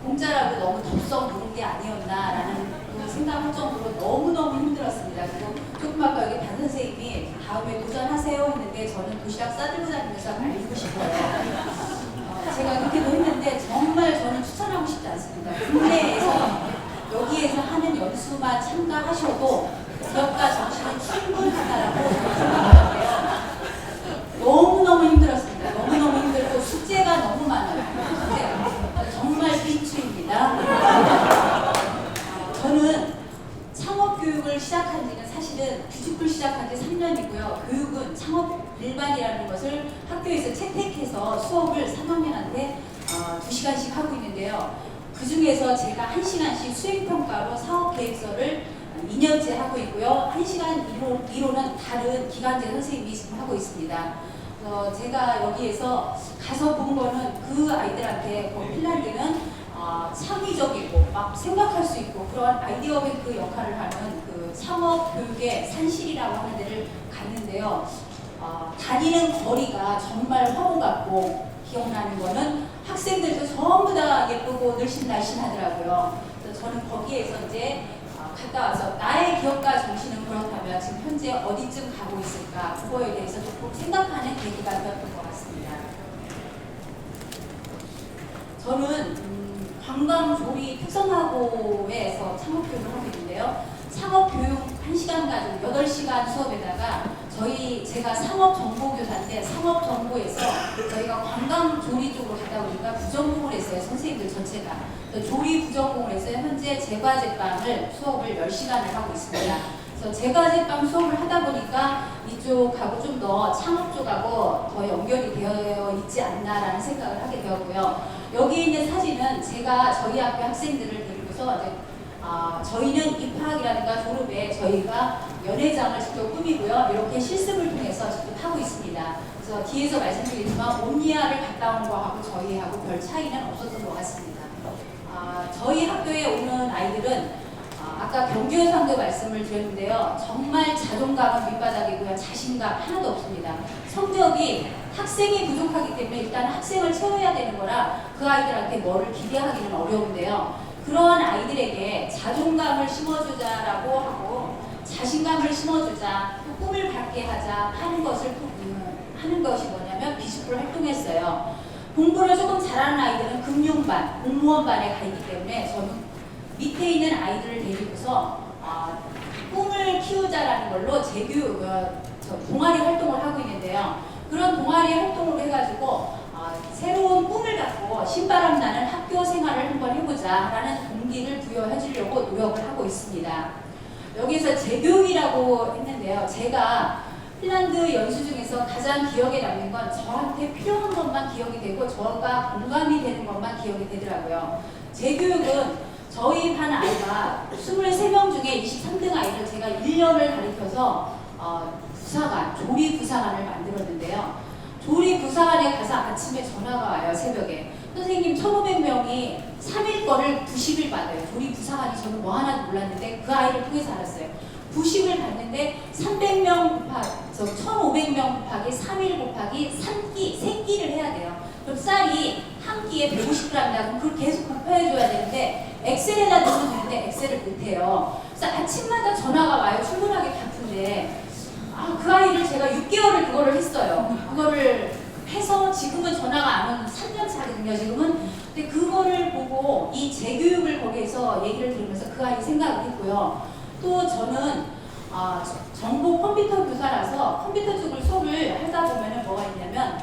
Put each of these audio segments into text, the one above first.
공짜라고 너무 덥석 부른 게 아니었나라는 그 생각할 정도로 너무너무 힘들었습니다. 그리고 조금 아까 여기 반 선생님이 다음에 도전하세요 했는데 저는 도시락 싸들고 다니면서 말리고 싶어요. 제가 그렇게도 했는데 정말 저는 추천하고 싶지 않습니다. 국내에서 여기에서 하는 연수만 참가하셔도 기업가 정신은 충분하다라고 생각하는데요. 너무너무 힘들었습니다. 너무너무 힘들고 숙제가 너무 많아요. 정말 빈추입니다. 저는 창업교육을 시작한 지는 사실은 규직을 시작한 지 3년이고요. 교육은 창업 일반이라는 것을 학교에서 채택해서 수업을 3학년한테 2시간씩 하고 있는데요. 그 중에서 제가 1시간씩 수행평가로 사업계획서를 2년째 하고 있고요. 1시간 이론은 다른 기간제 선생님이 지금 하고 있습니다. 제가 여기에서 가서 본 거는 그 아이들한테 핀란드는 창의적이고 막 생각할 수 있고 그런 아이디어 뱅크 역할을 하는 그 창업 교육의 산실이라고 하는 데를 갔는데요. 다니는 거리가 정말 화보 같고 기억나는 거는 학생들도 전부 다 예쁘고 늘씬날씬하더라고요. 그래서 저는 거기에서 이제 갔다 와서 나의 기업가 정신은 그렇다면 지금 현재 어디쯤 가고 있을까 그거에 대해서 조금 생각하는 계기가 되었던 것 같습니다. 저는 관광조리 특성화고에서 창업교육을 하고 있는데요. 창업교육 1시간 가지고 8시간 수업에다가 제가 상업정보교사인데 상업정보에서 저희가 관광조리 쪽으로 가다 보니까 부전공을 했어요. 선생님들 전체가. 조리 부전공을 했어요. 현재 제과제빵을 수업을 10시간을 하고 있습니다. 그래서 제과제빵 수업을 하다 보니까 이쪽하고 좀 더 창업 쪽하고 더 연결이 되어 있지 않나라는 생각을 하게 되었고요. 여기 있는 사진은 제가 저희 학교 학생들을 데리고서 이제 저희는 입학이라든가 졸업에 저희가 연회장을 직접 꾸미고요. 이렇게 실습을 통해서 직접 하고 있습니다. 그래서 뒤에서 말씀드리지만 옴니아를 갔다 온 거하고 저희하고 별 차이는 없었던 것 같습니다. 저희 학교에 오는 아이들은 아까 경주여상도 말씀을 드렸는데요. 정말 자존감은 밑바닥이고요. 자신감 하나도 없습니다. 성적이 학생이 부족하기 때문에 일단 학생을 채워야 되는 거라 그 아이들한테 뭐를 기대하기는 어려운데요. 그러한 아이들에게 자존감을 심어주자라고 하고 자신감을 심어주자, 또 꿈을 갖게 하자 하는 것이 뭐냐면 비스풀 활동했어요. 공부를 조금 잘하는 아이들은 금융반, 공무원반에 가 있기 때문에 저는 밑에 있는 아이들을 데리고서 꿈을 키우자라는 걸로 재교육, 동아리 활동을 하고 있는데요. 그런 동아리 활동을 해가지고 새로운 꿈을 갖고 신바람 나는 학교 생활을 한번 해보자 라는 동기를 부여해 주려고 노력을 하고 있습니다. 여기서 재교육이라고 했는데요. 제가 핀란드 연수 중에서 가장 기억에 남는 건 저한테 필요한 것만 기억이 되고 저가 공감이 되는 것만 기억이 되더라고요. 재교육은 저희 반 아이가 23명 중에 23등 아이를 제가 1년을 가르쳐서 부사관, 조리 부사관을 만들었는데요. 조리 부사관에 가서 아침에 전화가 와요. 새벽에. 선생님 1,500명이 3일 거를 부식을 받아요. 조리 부사관이 저는 뭐 하나도 몰랐는데 그 아이를 통해서 알았어요. 부식을 받는데 300명 곱하기 1,500명 곱하기 3일 곱하기 3끼를 해야 돼요. 그럼 쌀이 한 끼에 150g이다. 그럼 그걸 계속 곱해줘야 되는데 엑셀에다 넣으면 되는데 엑셀을 못해요. 그래서 아침마다 전화가 와요. 출근하기 바쁜데 그 아이를 제가 6개월을 그거를 했어요. 그거를 해서 지금은 전화가 안 오는 3년 차거든요. 지금은. 근데 그거를 보고 이 재교육을 거기에서 얘기를 들으면서 그 아이 생각을 했고요. 또 저는 정보 컴퓨터 교사라서 컴퓨터 쪽을 수업을 하다 보면은 뭐가 있냐면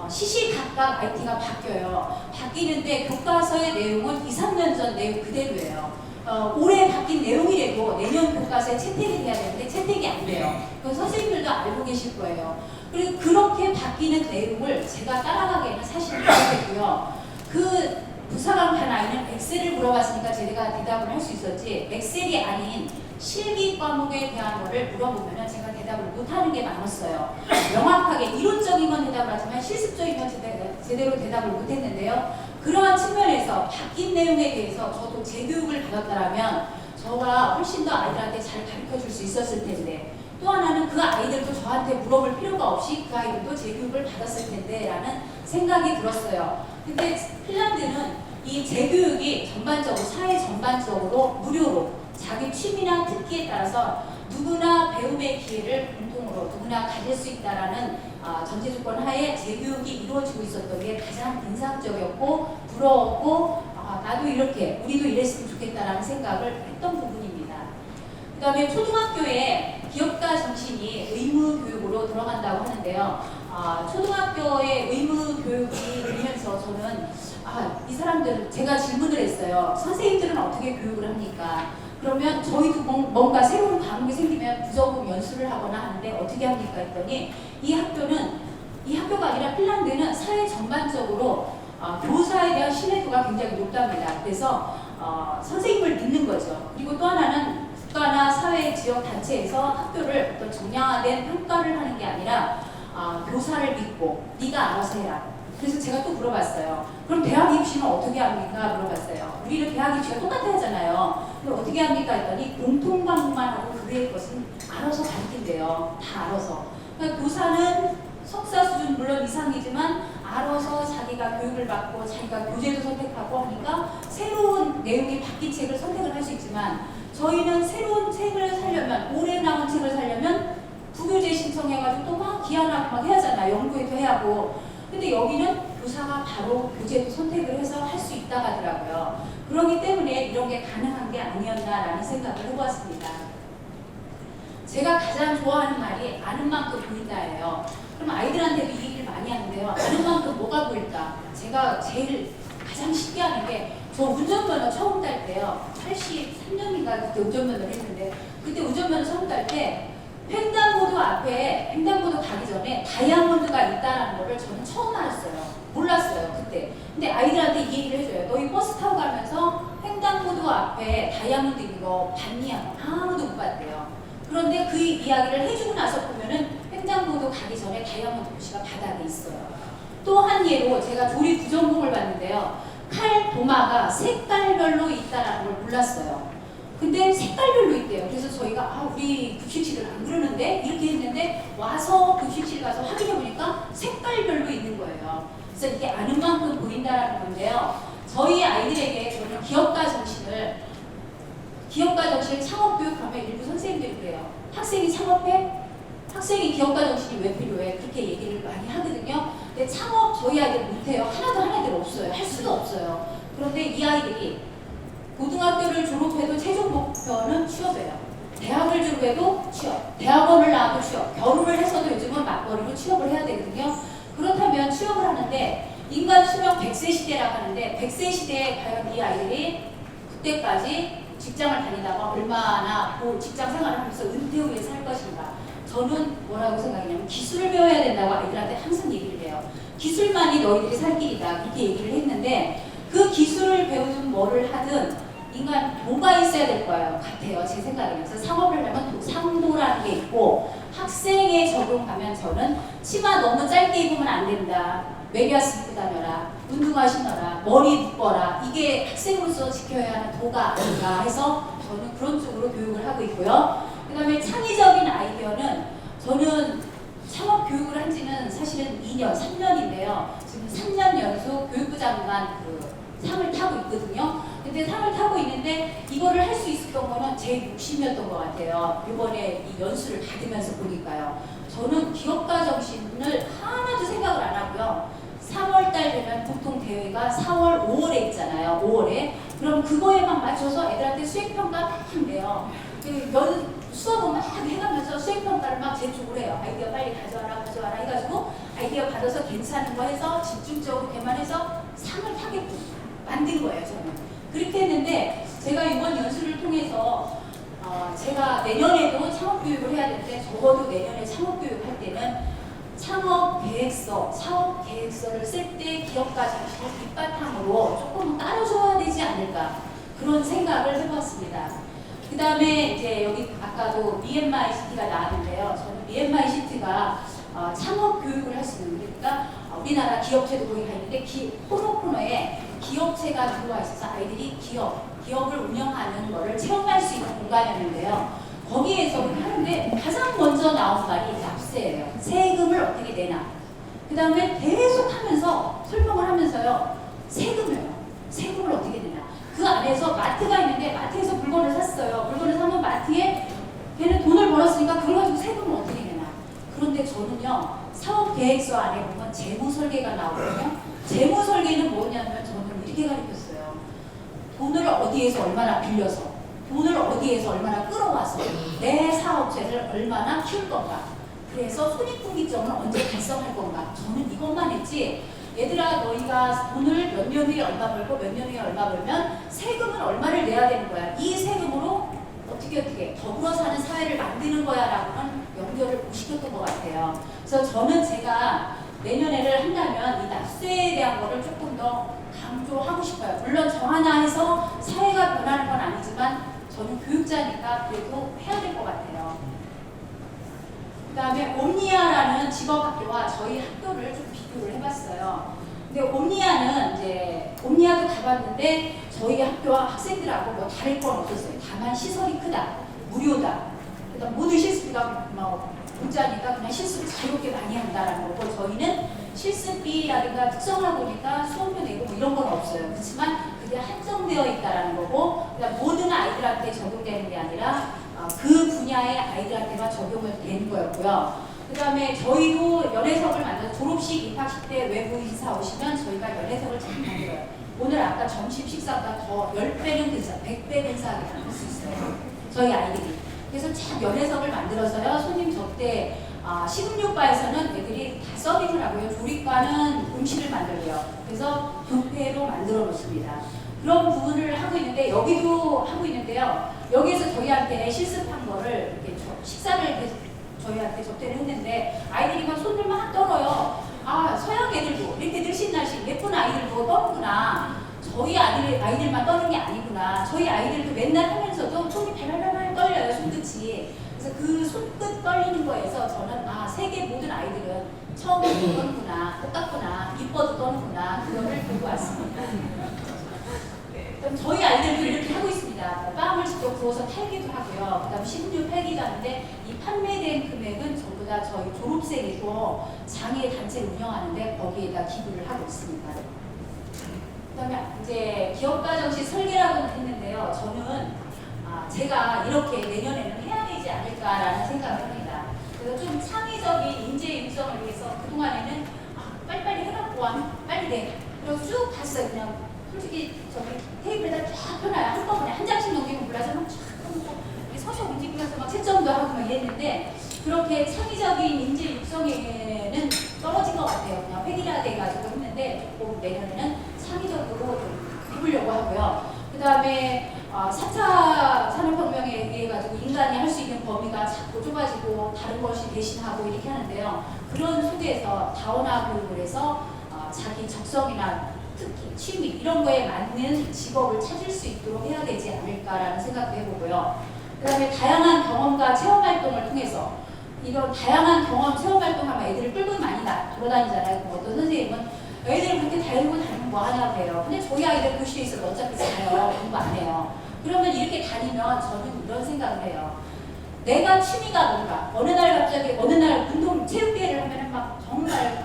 시시각각 IT가 바뀌어요. 바뀌는데 교과서의 내용은 2, 3년 전 내용 그대로예요. 올해 바뀐 내용이라도 내년 교과서에 채택이 돼야 되는데 채택이 안 돼요. 그건 선생님들도 알고 계실 거예요. 그리고 그렇게 바뀌는 내용을 제가 따라가기에는 사실 어렵고요. 그 부사관 간 아이는 엑셀을 물어봤으니까 제가 대답을 할 수 있었지 엑셀이 아닌 실기 과목에 대한 거를 물어보면 제가 대답을 못하는 게 많았어요. 명확하게 이론적인 건 대답을 하지만 실습적인 건 제대로 대답을 못했는데요. 그러한 측면에서 바뀐 내용에 대해서 저도 재교육을 받았다면 저가 훨씬 더 아이들한테 잘 가르쳐줄 수 있었을 텐데 또 하나는 그 아이들도 저한테 물어볼 필요가 없이 그 아이들도 재교육을 받았을 텐데 라는 생각이 들었어요. 근데 핀란드는 이 재교육이 전반적으로 사회 전반적으로 무료로 자기 취미나 특기에 따라서 누구나 배움의 기회를 공통으로 누구나 가질 수 있다라는 전제 조건 하에 재교육이 이루어지고 있었던 게 가장 인상적이었고 부러웠고 나도 이렇게 우리도 이랬으면 좋겠다라는 생각을 했던 부분입니다. 그 다음에 초등학교에 기업가 정신이 의무 교육으로 들어간다고 하는데요. 초등학교의 의무 교육이 되면서 저는 이 사람들은 제가 질문을 했어요. 선생님들은 어떻게 교육을 합니까? 그러면 저희도 뭔가 새로운 과목이 생기면 부적응 연수를 하거나 하는데 어떻게 합니까? 했더니 이 학교가 아니라 핀란드는 사회 전반적으로 교사에 대한 신뢰도가 굉장히 높답니다. 그래서 선생님을 믿는 거죠. 그리고 또 하나는 국가나 사회 지역 단체에서 학교를 어떤 정량화된 평가를 하는 게 아니라 교사를 믿고 네가 알아서 해라. 그래서 제가 또 물어봤어요. 그럼 대학 입시는 어떻게 합니까? 물어봤어요. 우리는 대학 입시가 똑같아 하잖아요. 그럼 어떻게 합니까? 했더니 공통 과목만 하고 그 외의 것은 알아서 가르친대요. 다 알아서. 그러니까 교사는 석사 수준 물론 이상이지만 알아서 자기가 교육을 받고 자기가 교재도 선택하고 하니까 새로운 내용이 바뀐 책을 선택을 할 수 있지만 저희는 새로운 책을 사려면 올해 나온 책을 사려면 부교재 신청해가지고 또 막 기한하고 막 해야 하잖아요. 연구회도 해야 하고. 근데 여기는 교사가 바로 교재도 선택을 해서 할 수 있다고 하더라고요. 그렇기 때문에 이런 게 가능한 게 아니었나라는 생각을 해보았습니다. 제가 가장 좋아하는 말이 아는 만큼 보인다예요. 그럼 아이들한테도 이 얘기를 많이 하는데요. 아는 만큼 뭐가 보일까? 제가 제일 가장 쉽게 하는 게 저 운전면허 처음 딸 때요. 83년인가 그때 운전면허를 했는데 그때 운전면허 처음 딸 때 횡단보도 앞에 횡단보도 가기 전에 다이아몬드가 있다는 거를 저는 처음 알았어요. 몰랐어요 그때. 근데 아이들한테 이 얘기를 해줘요. 너희 버스 타고 가면서 횡단보도 앞에 다이아몬드 있는 거 봤니? 아무도 못 봤대요. 그런데 그 이야기를 해주고 나서 보면은 횡단보도 가기 전에 다이아몬드 표시가 바닥에 있어요. 또 한 예로 제가 조리 부전공을 봤는데요. 칼 도마가 색깔별로 있다는 걸 몰랐어요. 근데 색깔별로 있대요. 그래서 저희가 우리 급식실은 안 그러는데 이렇게 했는데 와서 급식실 가서 확인해 보니까 색깔별로 있는 거예요. 그래서 이게 아는 만큼 보인다라는 건데요. 저희 아이들에게 저는 기업가 정신을 창업교육하면 일부 선생님들이 그래요. 학생이 창업해? 학생이 기업가 정신이 왜 필요해? 그렇게 얘기를 많이 하거든요. 근데 창업 저희 아이들 못해요. 하나도 없어요. 할 수도 없어요. 그런데 이 아이들이 고등학교를 졸업해도 최종 목표는 취업이에요. 대학을 졸업해도 취업, 대학원을 나와도 취업, 결혼을 해서도 요즘은 맞벌이로 취업을 해야 되거든요. 그렇다면 취업을 하는데 인간 수명 100세 시대라고 하는데 100세 시대에 과연 이 아이들이 그때까지 직장을 다니다가 얼마나 직장 생활을 하면서 은퇴 후에 살 것인가. 저는 뭐라고 생각하냐면 기술을 배워야 된다고 아이들한테 항상 얘기를 해요. 기술만이 너희들이 살 길이다. 그렇게 얘기를 했는데 그 기술을 배우든 뭐를 하든 인간 도가 있어야 될 거예요. 같아요. 제 생각에는. 그래서 상업을 하면 상도라는 게 있고 학생에 적용하면 저는 치마 너무 짧게 입으면 안 된다. 외교스 입고 다녀라. 운동화 신어라. 머리 묶어라. 이게 학생으로서 지켜야 하는 도가 아닌가 해서 저는 그런 쪽으로 교육을 하고 있고요. 그 다음에 창의적인 아이디어는 저는 창업 교육을 한 지는 사실은 2년, 3년인데요. 지금 3년 연속 교육부 장관 상을 타고 있거든요. 근데 상을 타고 있는데 이거를 할 수 있었던 거는 제 욕심이었던 것 같아요. 이번에 이 연수를 받으면서 보니까요. 저는 기업가 정신을 하나도 생각을 안 하고요. 3월달 되면 보통 대회가 4월, 5월에 있잖아요. 5월에. 그럼 그거에만 맞춰서 애들한테 수행평가 막 한대요. 수업은 막 해가면서 수행평가를 막 제출을 해요. 아이디어 빨리 가져와라 해가지고 아이디어 받아서 괜찮은 거 해서 집중적으로 개만해서 상을 타게끔 만든 거예요. 저는 그렇게 했는데 제가 이번 연수를 통해서 제가 내년에도 창업교육을 해야 되는데 적어도 내년에 창업교육 할 때는 창업계획서, 사업계획서를 쓸 때 기업가 정신을 밑바탕으로 조금 따라줘야 되지 않을까 그런 생각을 해봤습니다. 그 다음에 이제 여기 아까도 미얀마 ICT가 나왔는데요. 저는 미얀마 ICT가 창업 교육을 할 수 있는 그러니까 우리나라 기업체도 거기 가 있는데 코너에 기업체가 들어와 있어서 아이들이 기업을 운영하는 거를 체험할 수 있는 공간이었는데요. 거기에서 하는데 가장 먼저 나온 말이 납세예요. 세금을 어떻게 내나. 그 다음에 계속 하면서 설명을 하면서요. 세금이에요. 세금을 어떻게 내나. 그 안에서 마트가 있는데 마트에서 물건을 샀어요. 물건을 사면 마트에 걔는 돈을 벌었으니까 그걸 가지고 세금을 어떻게 내나. 그런데 저는요, 사업계획서 안에 보면 재무설계가 나오거든요. 재무설계는 뭐냐면 저는 이렇게 가르쳤어요. 돈을 어디에서 얼마나 빌려서, 돈을 어디에서 얼마나 끌어와서 내 사업체를 얼마나 키울 건가. 그래서 손익분기점을 언제 달성할 건가. 저는 이것만 했지, 얘들아 너희가 돈을 몇 년 후에 얼마 벌고 몇 년 후에 얼마 벌면 세금은 얼마를 내야 되는 거야. 이 세금으로 어떻게 더불어 사는 사회를 만드는 거야 라고는 연결을 못 시켰던 것 같아요. 그래서 저는 제가 내년에를 한다면 이 납세에 대한 거를 조금 더 강조하고 싶어요. 물론 저 하나 해서 사회가 변하는 건 아니지만 저는 교육자니까 그래도 해야 될 것 같아요. 그 다음에 옴니아라는 직업학교와 저희 학교를 좀 비교를 해봤어요. 근데 옴니아는 이제 옴니아도 가봤는데 저희 학교와 학생들하고 뭐 다를 건 없었어요. 다만 시설이 크다, 무료다. 그다음 모든 실습비가 뭐 공짜니까 그냥 실습을 자유롭게 많이 한다라는 거고, 저희는 실습비라든가 특성화고니까 수업료 내고 뭐 이런 건 없어요. 그렇지만 그게 한정되어 있다라는 거고, 그다음 모든 아이들한테 적용되는 게 아니라 그 분야의 아이들한테만 적용을 되는 거였고요. 그 다음에 저희도 연회석을 만들어서 졸업식, 입학식 때 외부 인사 오시면 저희가 연회석을 잘 만들어요. 오늘 아까 점심 식사보다 더 10배는 근사, 100배 근사하게 만들 수 있어요. 저희 아이들이. 그래서 참 연회석을 만들어서요. 손님 접대, 식음료과에서는 애들이 다 서빙을 하고요. 조리과는 음식을 만들고요. 그래서 뷔페로 만들어 놓습니다. 그런 부분을 하고 있는데, 여기도 하고 있는데요. 여기에서 저희한테 실습한 거를 이렇게 식사를 저희한테 접대를 했는데 아이들이 막 손을 막 떨어요. 아, 서양 애들도 이렇게 늘씬날씬 예쁜 아이들도 떠는구나. 저희 아이들만 떠는 게 아니구나. 저희 아이들도 맨날 하면서도 손이 발발발 떨려요, 손끝이. 그래서 그 손끝 떨리는 거에서 저는 세계 모든 아이들은 처음부터 떠는구나, 똑같구나, 이뻐도 떠는구나, 그거를 보고 왔습니다. 그럼 저희 아이들도 이렇게 하고 있습니다. 빵을 직접 구워서 팔기도 하고요. 그 다음 식음료 팔기도 하는데, 이 판매된 금액은 전부 다 저희 졸업생이 또 장애 단체를 운영하는데 거기에다 기부를 하고 있습니다. 그 다음에 이제 기업가 정신 설계라고 했는데요. 저는 제가 이렇게 내년에는 해야 되지 않을까라는 생각을 합니다. 그래서 좀 창의적인 인재 육성을 위해서 그동안에는 빨리빨리 해갖고 빨리 돼. 그리고 쭉 봤어요. 그냥 솔직히 저기 테이블에다 쫙 펴놔요. 한꺼번에 한 장씩 넘기면 몰라서 막 쫙 서서 움직이면서 막 채점도 하고 막 이랬는데, 그렇게 창의적인 인재 육성에는 떨어진 것 같아요. 그냥 획일화돼가지고 했는데 꼭 내년에는 창의적으로 좀 해보려고 하고요. 그 다음에 4차 산업혁명에 의해 가지고 인간이 할 수 있는 범위가 자꾸 좁아지고 다른 것이 대신하고 이렇게 하는데요. 그런 속에서 다원화 교육을 해서 자기 적성이나 특기, 취미 이런 거에 맞는 직업을 찾을 수 있도록 해야 되지 않을까라는 생각도 해보고요. 그 다음에 다양한 경험과 체험 활동을 통해서, 이런 다양한 경험, 체험 활동하면 애들을 끌고 많이 돌아다니잖아요. 어떤 선생님은 애들을 그렇게 다니고 다니면 뭐 하냐고 해요. 근데 저희 아이들 교실에 있어도 어차피 자요. 공부 안 해요. 그러면 이렇게 다니면 저는 이런 생각을 해요. 내가 취미가 뭔가, 어느 날 갑자기 어느 날 운동 체육대회를 하면은 막 정말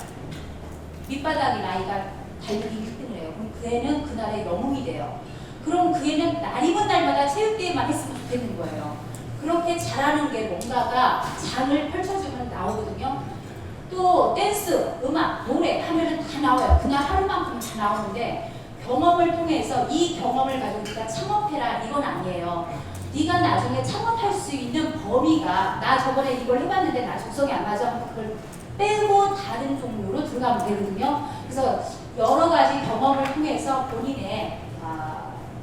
밑바닥인 아이가 달리기 1등을 해요. 그럼 그 애는 그날의 영웅이 돼요. 그럼 그 애는 날이면 날마다 체육대회만 했으면 좋겠는 거예요. 그렇게 잘하는 게 뭔가가 장을 펼쳐주면 나오거든요. 또 댄스, 음악, 노래 하면은 다 나와요. 그날 하루만큼 다 나오는데, 경험을 통해서 이 경험을 가지고 네가 창업해라 이건 아니에요. 네가 나중에 창업할 수 있는 범위가, 나 저번에 이걸 해봤는데 나 적성이 안 맞아 하면 그걸 빼고 다른 종류로 들어가면 되거든요. 그래서 여러 가지 경험을 통해서 본인의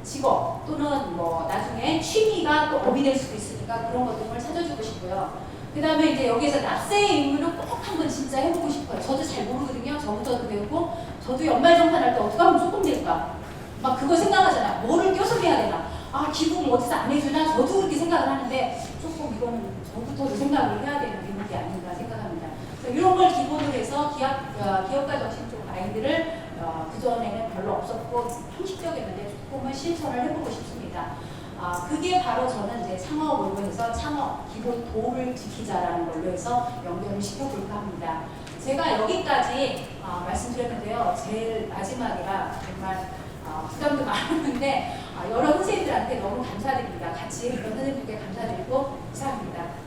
직업 또는 뭐 나중에 취미가 또 업이 될 수도 있으니까 그런 것들을 찾아주고 싶고요. 그 다음에 이제 여기에서 납세의 의무를 꼭 한번 진짜 해보고 싶어요. 저도 잘 모르거든요. 저부터도 배우고, 저도 연말정산할 때 어떻게 하면 조금 될까? 막 그거 생각하잖아. 뭐를 껴서 해야 되나? 기부금 어디서 안 해주나? 저도 그렇게 생각을 하는데, 조금 이거는 저부터도 생각을 해야 되는 부분이 아닌가 생각합니다. 그래서 이런 걸 기본으로 해서 기업가 정신 쪽 아이들을 그전에는 별로 없었고 형식적이었는데 조금은 실천을 해보고 싶습니다. 그게 바로 저는 이제 창업으로 해서 창업 기본 도를 지키자라는 걸로 해서 연결을 시켜볼까 합니다. 제가 여기까지 말씀드렸는데요. 제일 마지막이라 정말 부담도 많았는데 여러 선생님들한테 너무 감사드립니다. 같이 그런 선생님들께 감사드리고 이상입니다.